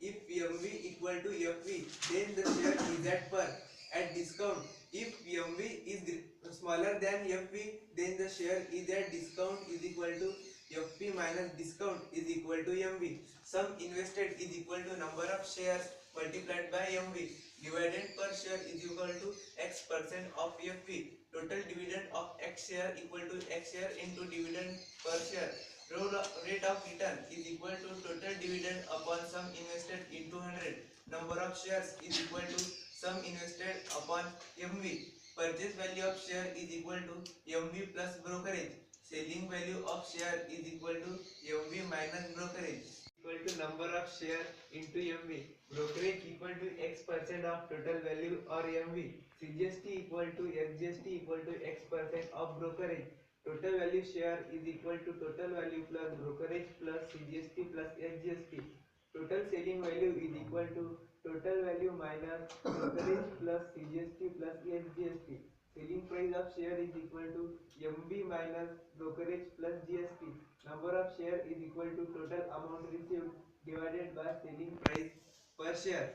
If MV equal to FV, then the share is at par. At discount, if MV is smaller than FV, then the share is at discount is equal to FP minus discount is equal to MV. Sum invested is equal to number of shares multiplied by MV. Dividend per share is equal to X% of FV. Total dividend of X share equal to X share into dividend per share. Rate of return is equal to total dividend upon sum invested into 100. Number of shares is equal to sum invested upon MV. Purchase value of share is equal to MV plus brokerage. Selling value of share is equal to MV minus brokerage. Equal to number of share into MV. Brokerage equal to X% of total value or MV. CGST equal to XGST equal to X% of brokerage. Total value share is equal to total value plus brokerage plus CGST plus XGST. Total selling value is equal to total value minus brokerage plus CGST plus XGST. Selling price of share is equal to MB minus brokerage plus GST. Number of share is equal to total amount received divided by selling price per share.